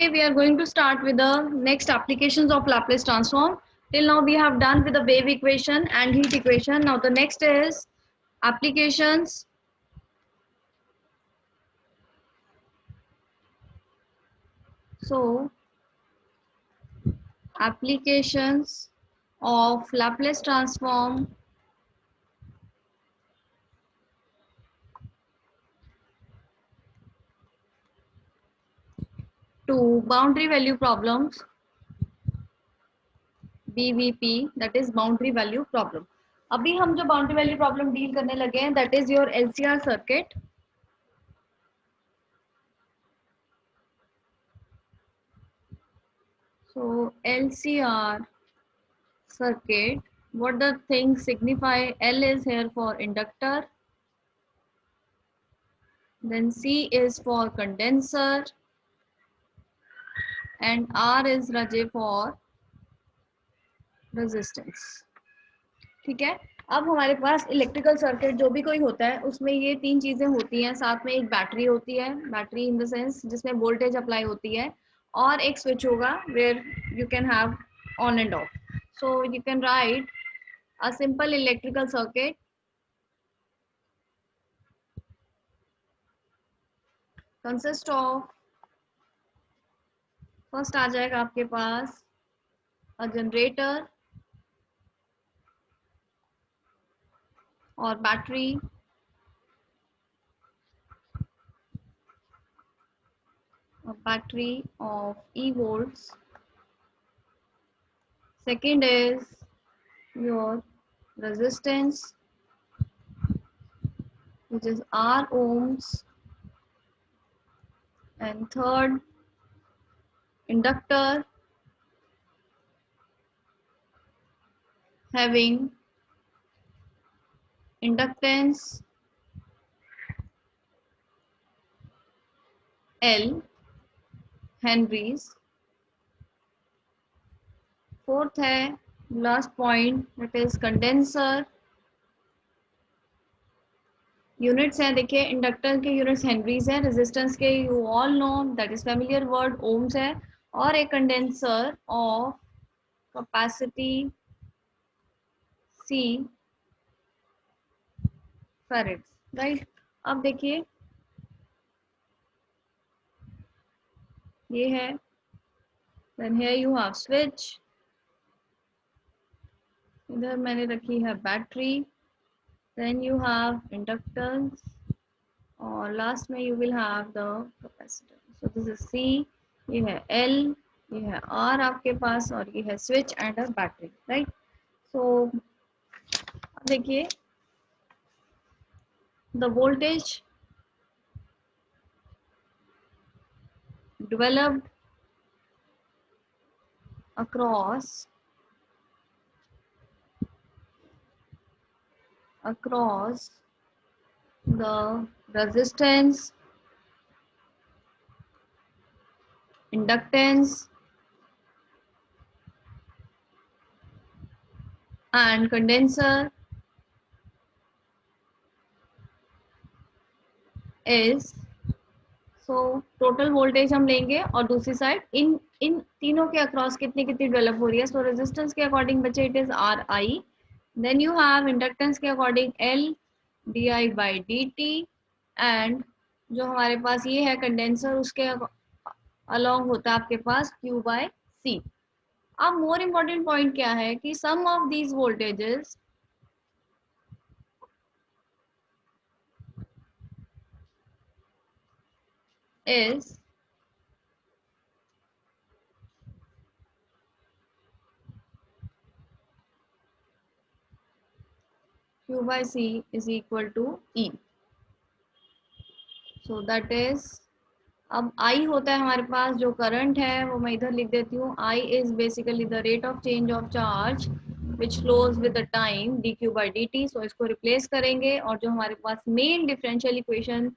Okay, we are going to start with the next applications of Laplace transform. Till now we have done with the wave equation and heat equation. Now the next is applications. So applications of Laplace transform to boundary value problems, BVP, that is boundary value problem. अभी हम जो boundary value problem deal करने लगे हैं, that is your LCR circuit. So LCR circuit, what the things signify? L is here for inductor, then C is for condenser, and R is Raje for resistance. ठीक है. अब हमारे पास electrical circuit जो भी कोई होता है उसमें ये तीन चीजें होती हैं. साथ में एक बैटरी होती है, बैटरी इन द सेंस जिसमें वोल्टेज अप्लाई होती है, और एक स्विच होगा where you can have on and off. So you can write a simple electrical circuit consist of, first आ जाएगा आपके पास अ जनरेटर और battery, a battery of E volts. Second is your resistance, which is R ohms. And third, inductor having inductance L henries. Fourth है last point, that is condenser. Units हैं, देखिए inductor के units henries है, resistance के you all know that is familiar word ohms है, और एक condenser of capacity C farads, right. अब देखिए ये है, then here you have switch, इधर मैंने रखी है battery, then you have inductance, और लास्ट में you will have the capacitor. So this is C, ये है L, ये है R आपके पास, और ये है switch and a battery, right. So अब देखिए the voltage developed across the resistance, inductance and condenser is, so total voltage हम लेंगे और दूसरी साइड इन इन तीनों के अक्रॉस कितनी कितनी डेवलप हो रही है. सो रेजिस्टेंस के अकॉर्डिंग बचे it is R I, then you have inductance के according L D I by D T, and जो हमारे पास ये है कंडेंसर उसके अलॉन्ग होता है आपके पास क्यू बाय सी. अब मोर इम्पोर्टेंट पॉइंट क्या है कि sum of these voltages is Q by C is equal to E. So that is, अब I होता है हमारे पास जो करंट है वो मैं इधर लिख देती हूँ. I is basically the rate of change of charge which flows with the time dq by dt. So इसको रिप्लेस करेंगे और जो हमारे पास मेन डिफरेंशियल इक्वेशन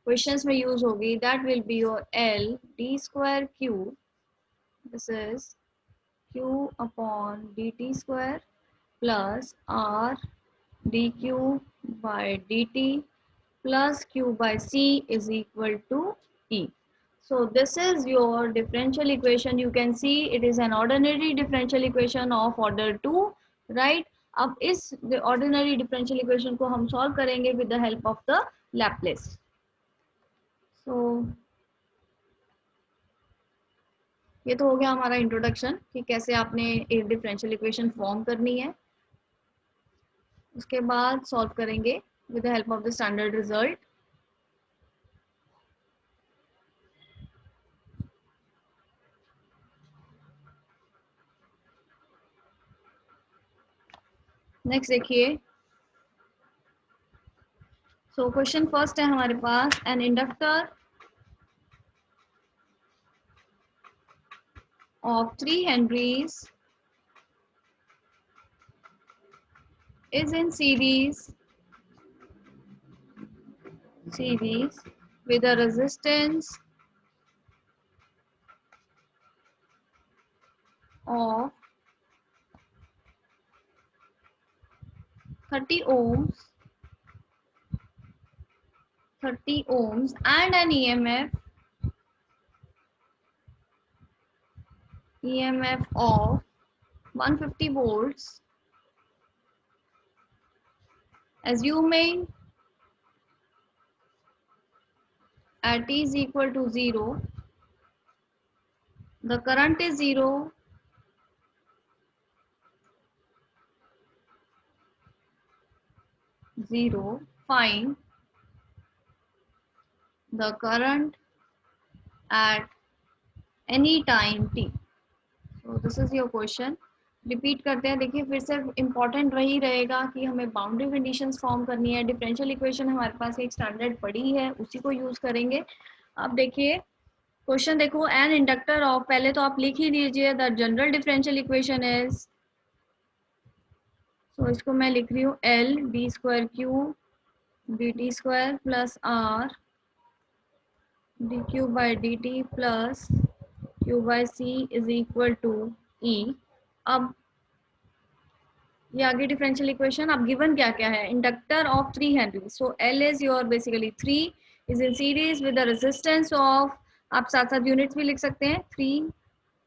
क्वेश्चंस में यूज होगी that will be your L d square Q, this is Q upon dt square plus R dq by dt plus Q by C is equal to E. So this is your differential equation. You can see it is an ordinary differential equation of order 2, right? अब इस ordinary differential equation को हम solve करेंगे with the help of the Laplace. So ये तो हो गया हमारा इंट्रोडक्शन कि कैसे आपने एक डिफरेंशियल इक्वेशन फॉर्म करनी है. उसके बाद सॉल्व करेंगे with the help of the standard result. Next देखिए. सो क्वेश्चन फर्स्ट है हमारे पास. An inductor of 3 henries is in series with a resistance of 30 ohms and an EMF of 150 volts, assuming at t is equal to 0, the current is 0, find the current at any time t. So this is your question. Repeat करते हैं. देखिए फिर से important वही रहेगा कि हमें boundary conditions form करनी है. डिफरेंशियल इक्वेशन हमारे पास एक स्टैंडर्ड पड़ी है, उसी को यूज करेंगे. अब देखिए क्वेश्चन देखो. एन इंडक्टर ऑफ, पहले तो आप लिख ही लीजिए, the general differential equation is, so इसको मैं लिख रही हूँ L D square Q D T square plus R D Q by D T plus Q by C is equal to E. अब ये आगे डिफरेंशियल इक्वेशन. अब गिवन क्या क्या है. Inductor of 3 henry, so L is your basically 3 is in series with the resistance of, आप साथ साथ यूनिट्स भी लिख सकते हैं, 3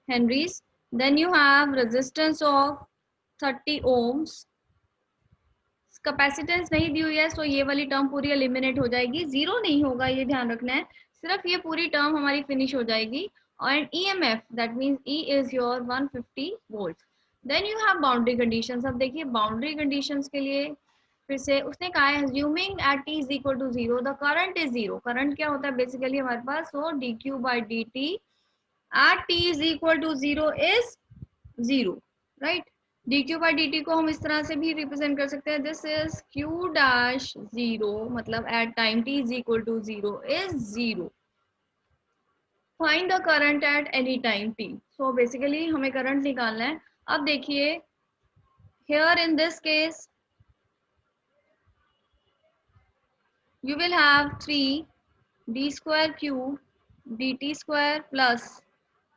henries. Then you have resistance of 30 ohms. Capacitance नहीं दी हुई है, सो ये वाली टर्म पूरी एलिमिनेट हो जाएगी. जीरो नहीं होगा, ये ध्यान रखना है. सिर्फ ये पूरी टर्म हमारी फिनिश हो जाएगी. और EMF, that means E is your 150 volt. Then you have boundary conditions. अब देखिए बाउंड्री कंडीशंस के लिए फिर से उसने कहा है assuming at t is equal to 0 the current is 0. Current क्या होता है बेसिकली हमारे पास, सो dq by dt at t is equal to 0 is 0, right. dq by dt को हम इस तरह से भी रिप्रेजेंट कर सकते हैं. दिस इज q डैश 0, मतलब at time t is equal to 0 is 0. Find the current at any time t. So basically हमें करंट निकालना है. अब देखिए here in this case you will have 3 d square q dt square plus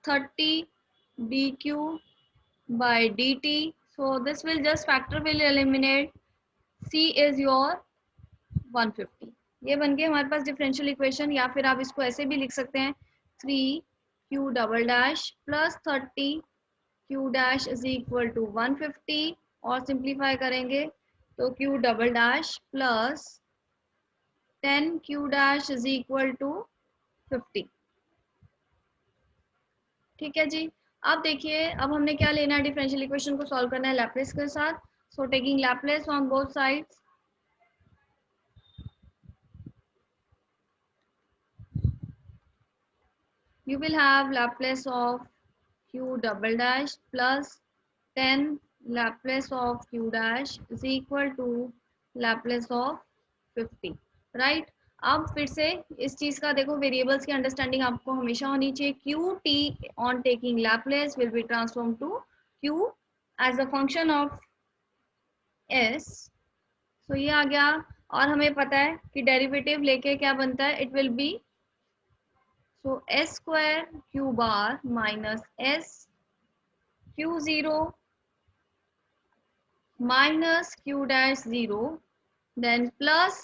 30 dq by dt. So this will just factor will eliminate. C is your 150. ये बन गए हमारे पास differential equation. या फिर आप इसको ऐसे भी लिख सकते हैं 3q double dash plus 30q dash is equal to 150. और सिंप्लीफाई करेंगे तो q double dash plus 10q dash is equal to 50. ठीक है जी. अब देखिए अब हमने क्या लेना है, डिफरेंशियल इक्वेशन को सॉल्व करना है लैप्लेस के साथ. So taking Laplace on both sides, you will have Laplace of q double dash plus 10 Laplace of q dash is equal to Laplace of 50, right. अब फिर से इस चीज का देखो, वेरिएबल्स की अंडरस्टैंडिंग आपको हमेशा होनी चाहिए. Q T on taking Laplace will be transform to Q as a function of S. So ये आ गया. और हमें पता है कि डेरिवेटिव लेके क्या बनता है, it will be, so s square q bar minus s q0 minus q dash 0, then plus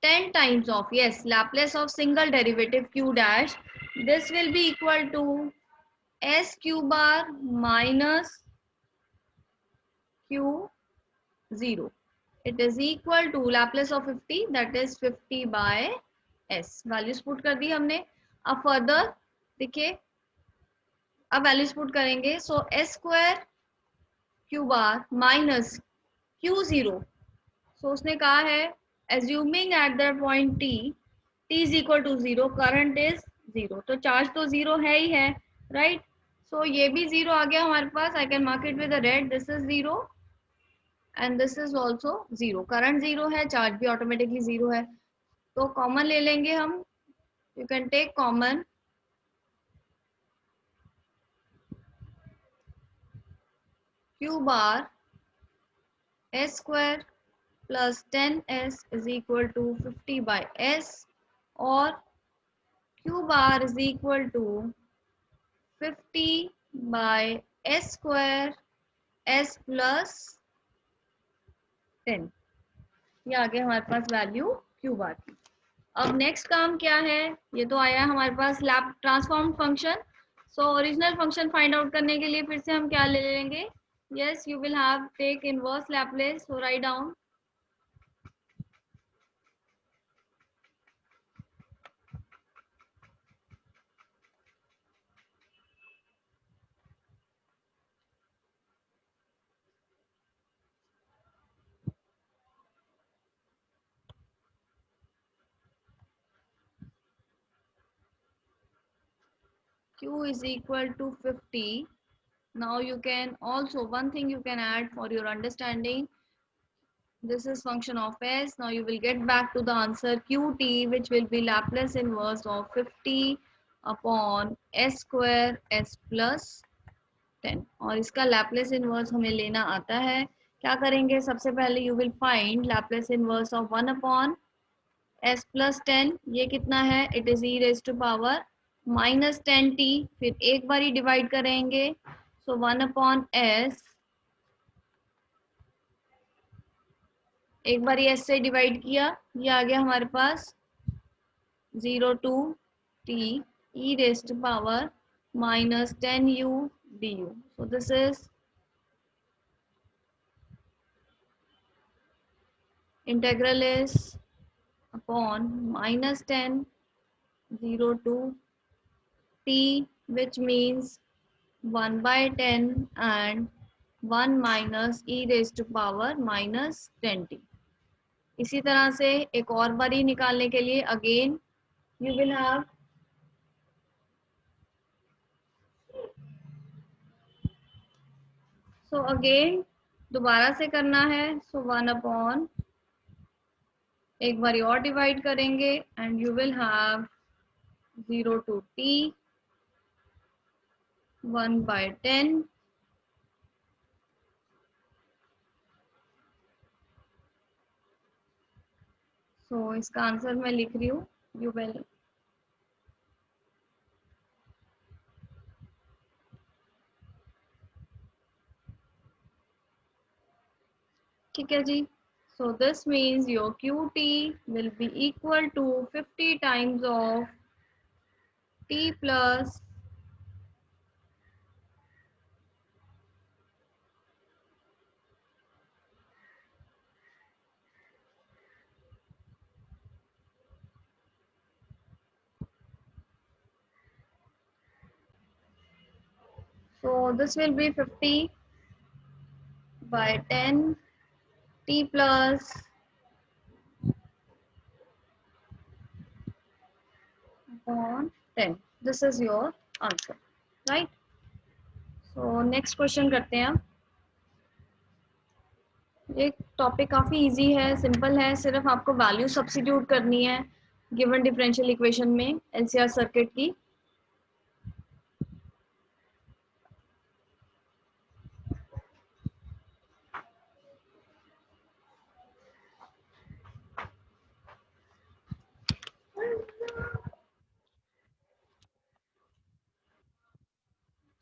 10 times of, yes, Laplace of single derivative q dash, this will be equal to s q bar minus q 0. It is equal to Laplace of 50, that is 50 by s. Values put कर दी हमने. अब further देखिए, अब values put करेंगे. So S square Q bar minus Q 0. So उसने कहा है assuming at the point T, T is equal to 0, current is 0, तो चार्ज तो 0 है ही है, राइट. सो ये भी 0 आ गया हमारे पास. I can mark it with red. This is 0 and this is also 0. Current 0 है, चार्ज भी ऑटोमेटिकली 0 है. तो कॉमन ले लेंगे हम. You can take common. Q bar s square plus 10s is equal to 50 by s, और q bar is equal to 50 by s square s plus 10. ये आ गया हमारे पास वैल्यू q bar की. अब नेक्स्ट काम क्या है, ये तो आया हमारे पास lap transform function. So original function find out करने के लिए फिर से हम क्या ले लेंगे. Yes, you will have take inverse Laplace. So write down q is equal to 50. Now you can also, one thing you can add for your understanding, this is function of s. Now you will get back to the answer qt, which will be Laplace inverse of 50 upon s square s plus 10. और इसका Laplace inverse हमें लेना आता है. क्या करेंगे, सबसे पहले you will find Laplace inverse of 1 upon s plus 10. ये कितना है, it is e raised to power minus 10t. फिर एक बार ही डिवाइड करेंगे. so 1 upon s, एक बार ये s से डिवाइड किया, ये आ गया हमारे पास 0 to t e raised to power minus 10u du. So this is integral is upon minus 10 0 to t, which means 1 by 10 and 1 minus e raised to power minus 10t. इसी तरह से एक और बारी निकालने के लिए again you will have so again दोबारा से करना है. so 1 upon, एक बारी और डिवाइड करेंगे and you will have 0 to t 1 by 10 सो इसका आंसर मैं लिख रही हूँ. यू विल, ठीक है जी. so this means your qt will be equal to 50 times of t plus so this will be 50 by 10 t plus upon 10. this is your answer, right? so next question करते हैं. ये topic काफ़ी easy है, simple है, सिर्फ आपको value substitute करनी है गिवन डिफरेंशियल इक्वेशन में एलसीआर सर्किट की.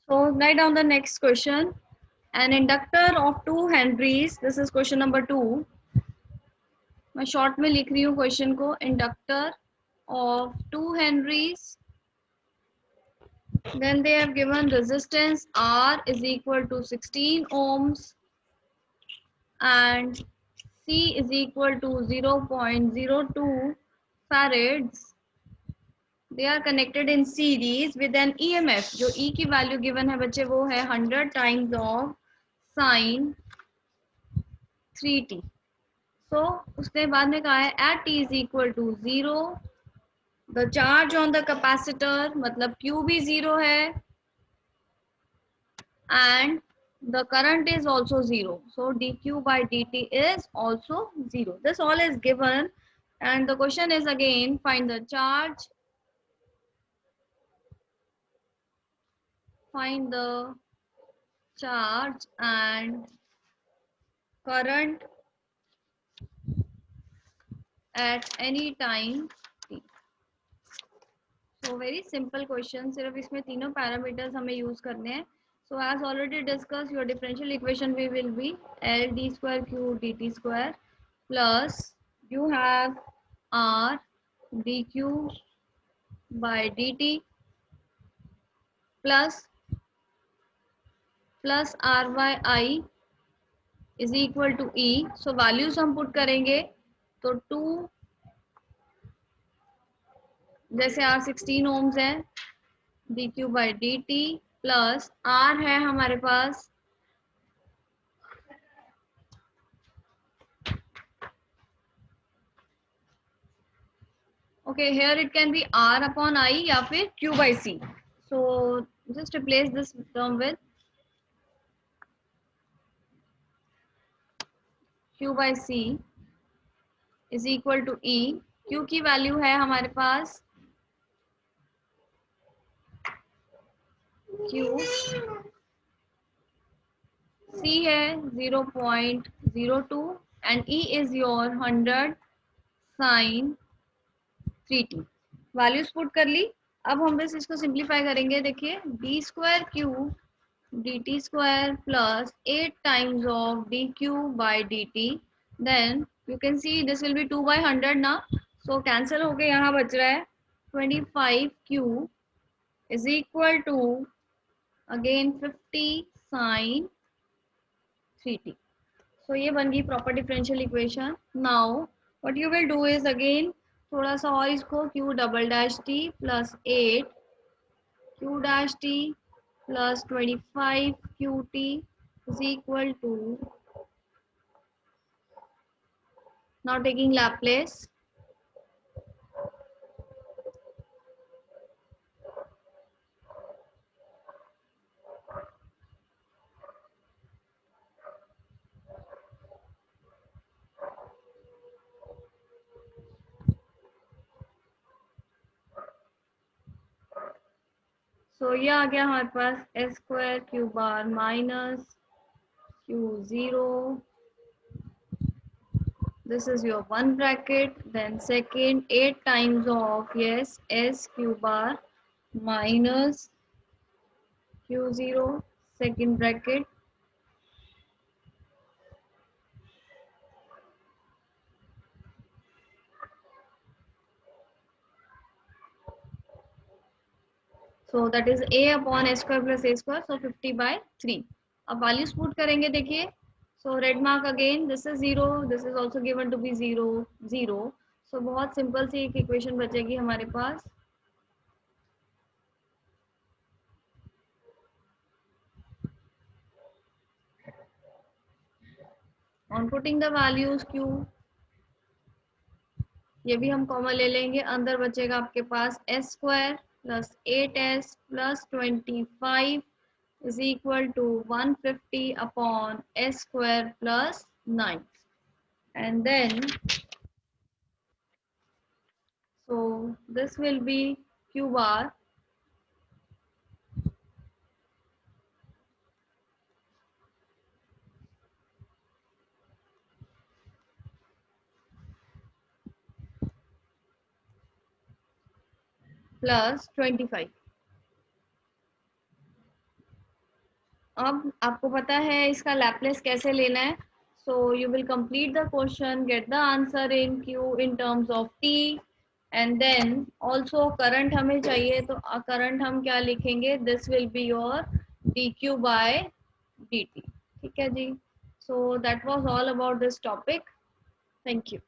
So write down the next question. An inductor of 2 Henrys, this is question number 2, मैं शॉर्ट में लिख रही हूँ क्वेश्चन को. Inductor of 2 Henries, then they have given resistance R is equal to 16 ohms and C is equal to 0.02 farads. They are connected in series with an EMF. जो E की value given है बच्चे वो है 100 times of sin 3t. So उसने बाद में कहा है at t is equal to 0 the charge on the capacitor मतलब Q भी 0 है and the current is also 0. So dq by dt is also 0. This all is given and the question is again find the charge, find the charge and current at any time t. So very simple question. सिर्फ इसमें तीनों parameters हमें use करने हैं. So as already discussed, your differential equation will be L d square q dt square plus you have R dq by dt plus R by I is equal to E. So values हम put करेंगे तो 2 जैसे R 16 ohms है dq by dt plus R है हमारे पास okay here it can be R upon I या फिर Q by C. So just replace this term with Q by C is equal to E. Q की value है हमारे पास Q, C है 0.02 and E is your 100 sin 3t. Values put कर ली. अब हम बस इसको सिंप्लीफाई करेंगे. देखिए d square Q D T square plus 8 times of d Q by D t. Then you can see this will be 2 by 100 ना. सो cancel होके यहाँ बच रहा है 25q is equal to again 50 sin 3t. So ये बन गई proper differential equation. Now what you will do is again थोड़ा सा और इसको q double dash T plus 8 q dash T plus 25 q t is equal to now taking Laplace. So ये आ गया हमारे पास s square Q bar minus q0. This is your one bracket. Then second 8 times of yes s q bar minus q0 second bracket. So that is a upon a square plus a square. So 50 by 3. अब values put करेंगे. देखिए so red mark again. This is 0. This is also given to be 0 0. So बहुत simple सी एक equation बचेगी हमारे पास. On putting the values q ये भी हम कॉमन ले लेंगे. अंदर बचेगा आपके पास s square plus 8s plus 25 is equal to 150 upon s square plus 9. And then so this will be q bar plus 25. अब आपको पता है इसका लैपलेस कैसे लेना है. So you will complete the question, get the answer in Q in terms of T, and then also current हमें चाहिए, तो current हम क्या लिखेंगे, this will be your dq by dt. ठीक है जी. So that was all about this topic. Thank you.